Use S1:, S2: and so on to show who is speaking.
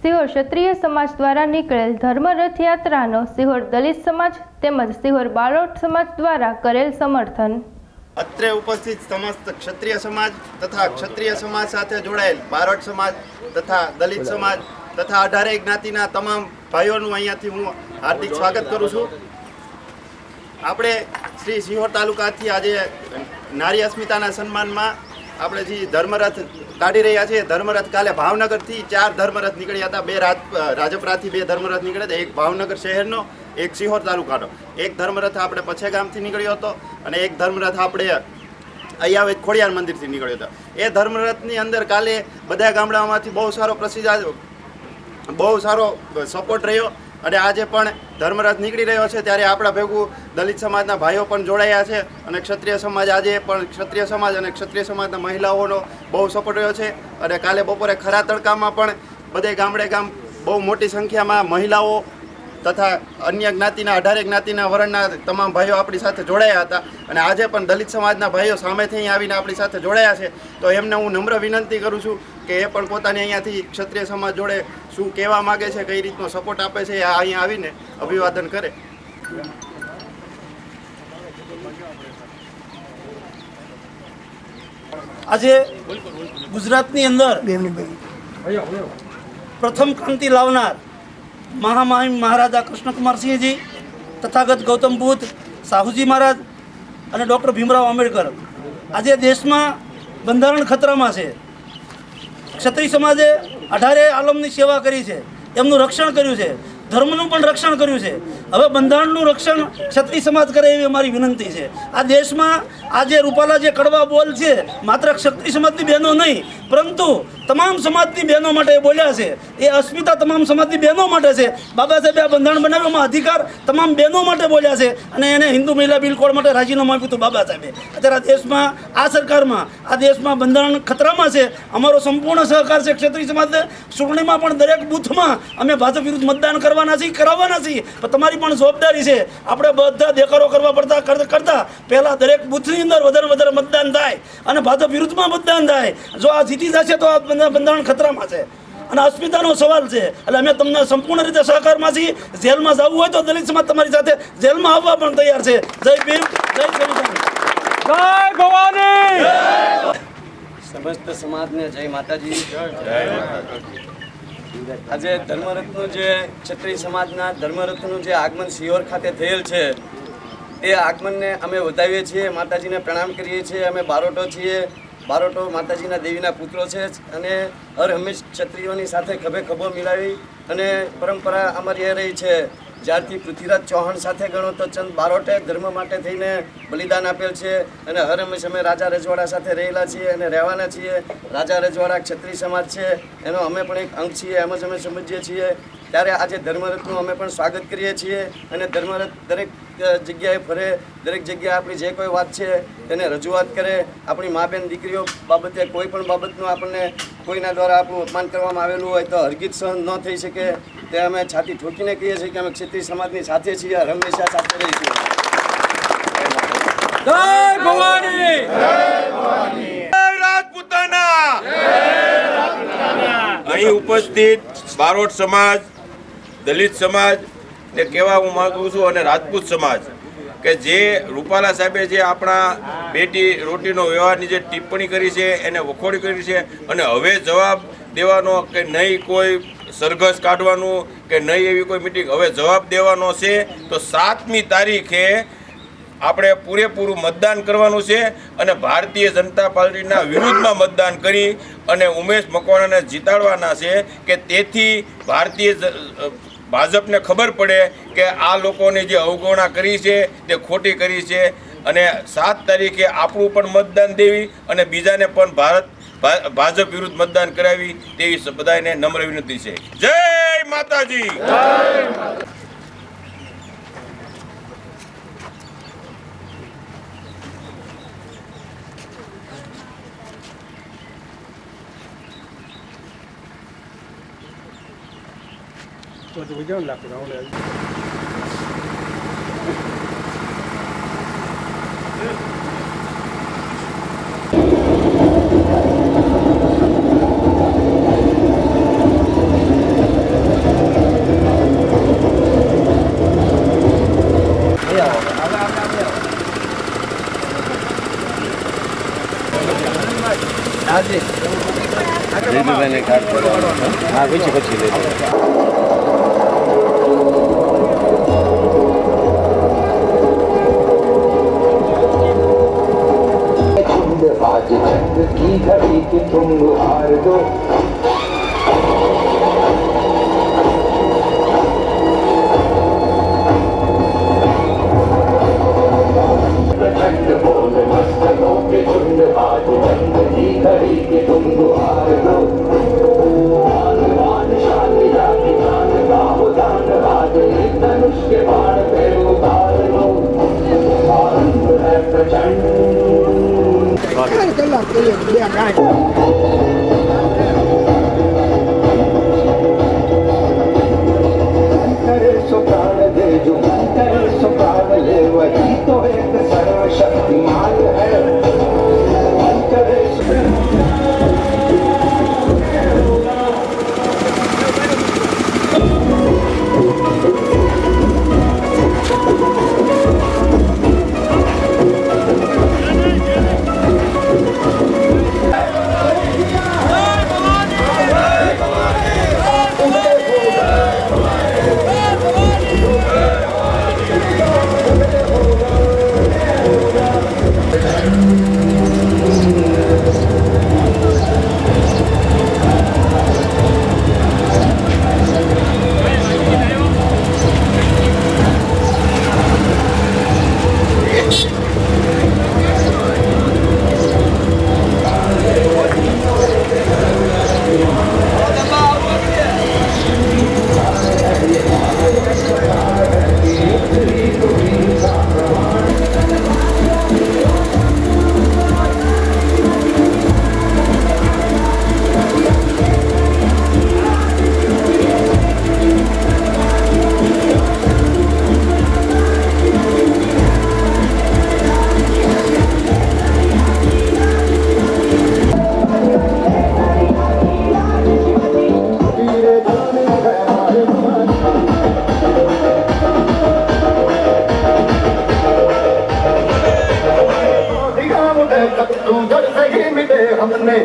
S1: સિહોર ક્ષત્રિય સમાજ દ્વારા નીકળેલ ધર્મ રથયાત્રાનો સિહોર દલિત સમાજ તેમજ સિહોર બારોટ સમાજ દ્વારા કરેલ સમર્થન।
S2: અત્રે ઉપસ્થિત સમસ્ત ક્ષત્રિય સમાજ તથા ક્ષત્રિય સમાજ સાથે જોડાયેલ બારોટ સમાજ તથા દલિત સમાજ તથા 18 જ્ઞાતિના તમામ ભાઈઓનું અહીંયાથી હું હાર્દિક સ્વાગત કરું છું। આપણે શ્રી સિહોર તાલુકાથી આજે નારી અસ્મિતાના સન્માનમાં આપણે જે ધર્મરથ કાઢી રહ્યા છીએ। ધર્મરથ કાલે ભાવનગરથી 4 ધર્મરથ નીકળ્યા હતા। 2 રાજપરાથી 2 ધર્મરથ નીકળ્યા હતા, એક ભાવનગર શહેરનો, એક સિહોર તાલુકાનો। એક ધર્મરથ આપણે પછે ગામથી નીકળ્યો હતો અને એક ધર્મરથ આપણે અહીંયા ખોડિયાર મંદિરથી નીકળ્યો હતો। એ ધર્મરથની અંદર કાલે બધા ગામડાઓમાંથી બહુ સારો સપોર્ટ રહ્યો અને આજે પણ ધર્મરથ નીકળી રહ્યો છે ત્યારે આપણા ભેગું દલિત સમાજના ભાઈઓ પણ જોડાયા છે અને ક્ષત્રિય સમાજ આજે પણ ક્ષત્રિય સમાજ અને ક્ષત્રિય સમાજના મહિલાઓનો બહુ સપોર્ટ રહ્યો છે। અને કાલે બપોરે ખરા તડકામાં પણ બધે ગામડે ગામ બહુ મોટી સંખ્યામાં મહિલાઓ તથા અન્ય જ્ઞાતિના 18 જ્ઞાતિના વર્ણના તમામ ભાઈઓ આપણી સાથે જોડાયા હતા અને આજે પણ દલિત સમાજના ભાઈઓ સામેથી અહીં આવીને આપણી સાથે જોડાયા છે। તો એમને હું નમ્ર વિનંતી કરું છું કે એ પણ પોતાની અહીંયાથી ક્ષત્રિય સમાજ જોડે શું કહેવા માગે છે, કઈ રીતનો સપોર્ટ આપે છે, એ અહીંયા આવીને અભિવાદન કરે।
S3: આજે ગુજરાતની અંદર પ્રથમ ક્રાંતિ લાવનાર મહામહિમ મહારાજા કૃષ્ણકુમારસિંહજી, તથાગત ગૌતમ બુદ્ધ, સાહુજી મહારાજ અને ડૉક્ટર ભીમરાવ આંબેડકર આજે દેશમાં બંધારણ ખતરામાં છે। ક્ષત્રિય સમાજે 18 આલમની સેવા કરી છે, એમનું રક્ષણ કર્યું છે, ધર્મનું પણ રક્ષણ કર્યું છે। હવે બંધારણનું રક્ષણ ક્ષત્રિય સમાજ કરે એવી અમારી વિનંતી છે। આ દેશમાં આજે રૂપાલા જે કડવા બોલ છે માત્ર ક્ષત્રિય સમાજની બહેનો નહીં પરંતુ તમામ સમાજની બહેનો માટે બોલ્યા છે। એ અસ્મિતા તમામ સમાજની બહેનો માટે છે। બાબા સાહેબે આ બંધારણ બનાવ્યામાં અધિકાર તમામ બહેનો માટે બોલ્યા છે અને એને હિન્દુ મહિલા બિલ કોડ માટે રાજીનામું આપ્યું હતું બાબા સાહેબે। અત્યારે આ દેશમાં, આ સરકારમાં, આ દેશમાં બંધારણ ખતરામાં છે। અમારો સંપૂર્ણ સહકાર છે ક્ષત્રિય સમાજને। ચૂંટણીમાં પણ દરેક બૂથમાં અમે ભાજપ વિરુદ્ધ મતદાન કરવાના છીએ, કરાવવાના છીએ, પણ તમારી પણ જવાબદારી છે। આપણે બધા દેખાડો કરવા કરતા પહેલાં દરેક બૂથની અંદર વધારે મતદાન થાય અને ભાજપ વિરુદ્ધમાં મતદાન થાય। જો આ જીતી જશે તો આ બંધારણ ખતરામાં છે અને અસ્મિતાનો સવાલ છે। એટલે અમે તમને સંપૂર્ણ રીતે સહકારમાં છીએ। જેલમાં જવું હોય તો દલિત સમાજ તમારી સાથે જેલમાં આવવા પણ તૈયાર છે। જય ભીમ, જય સંવિધાન,
S4: જય ભવાની,
S5: સમસ્ત સમાજને જય માતાજી। આજે ધર્મરથનું જે ક્ષત્રિય સમાજના ધર્મરથનું જે આગમન સિહોર ખાતે થયેલ છે એ આગમનને અમે વધાવીએ છીએ, માતાજીને પ્રણામ કરીએ છીએ। અમે બારોટો છીએ, બારોટો માતાજીના દેવીના પુત્રો છે અને હર હંમેશ ક્ષત્રિયોની સાથે ખભે ખભો મિલાવી અને પરંપરા અમારી એ રહી છે। જ્યારથી પૃથ્વીરાજ ચૌહાણ સાથે ગણો તો ચંદ બારોટે ધર્મ માટે થઈને બલિદાન આપેલ છે અને હર હંમેશ અમે રાજા રજવાડા સાથે રહેલા છીએ અને રહેવાના છીએ। રાજા રજવાડા ક્ષત્રિય સમાજ છે એનો અમે પણ એક અંગ છીએ, એમ જ અમે સમજીએ છીએ। ત્યારે આજે ધર્મરથનું અમે પણ સ્વાગત કરીએ છીએ અને ધર્મરથ દરેક જગ્યાએ ફરે, દરેક જગ્યાએ આપણી જે કોઈ વાત છે તેને રજૂઆત કરે। આપણી મા બેન દીકરીઓ બાબતે કોઈ પણ બાબતનું આપણને કોઈના દ્વારા આપણું અપમાન કરવામાં આવેલું હોય તો હરગીજ સહન ન થઈ શકે। તે અમે છાતી ઠોકીને કહીએ છીએ કે અમે ક્ષત્રિય સમાજની સાથે છીએ, હંમેશા સાથે રહીશું।
S4: જય ભવાની,
S6: જય રાજપૂતાના। અહીં ઉપસ્થિત બારોટ સમાજ, દલિત સમાજ ને કહેવા હું માંગુ છું અને રાજપૂત સમાજ કે જે રૂપાલા સાહેબે જે આપણા બેટી રોટીનો વ્યવહારની જે ટિપ્પણી કરી છે એને વખોડી કરી છે અને હવે જવાબ દેવાનો કે નહીં કોઈ સરઘસ કાઢવાનું કે નહીં એવી કોઈ મિટિંગ, હવે જવાબ દેવાનો છે। તો 7મી તારીખે આપણે પૂરેપૂરું મતદાન કરવાનું છે અને ભારતીય જનતા પાર્ટીના વિરુદ્ધમાં મતદાન કરી અને ઉમેશ મકવાણાને જીતાડવાના છે કે તેથી ભાજપને ખબર પડે કે આ લોકોની જે અવગણના કરી છે તે ખોટી કરી છે અને 7 તારીખે આપણું પણ મતદાન દેવી અને બીજાને પણ ભાજપ વિરુદ્ધ મતદાન કરાવી તેવી બધાને નમ્ર વિનંતી છે। જય માતાજી।
S4: તો વિજય લાખ
S7: आज जंग की घड़ी कि तुम हार दो प्रचंड बोल मस्तकों के झुंड आज जंग की घड़ी कि तुम हार दो आसमान शान जाति जान गाओ जान आज एक धनुष के बाण पे उतार लो आरंभ है प्रचंड करे सो प्राण दे जो करे सो प्राण ले वही तो एक सर्वशक्तिमान है करे हमने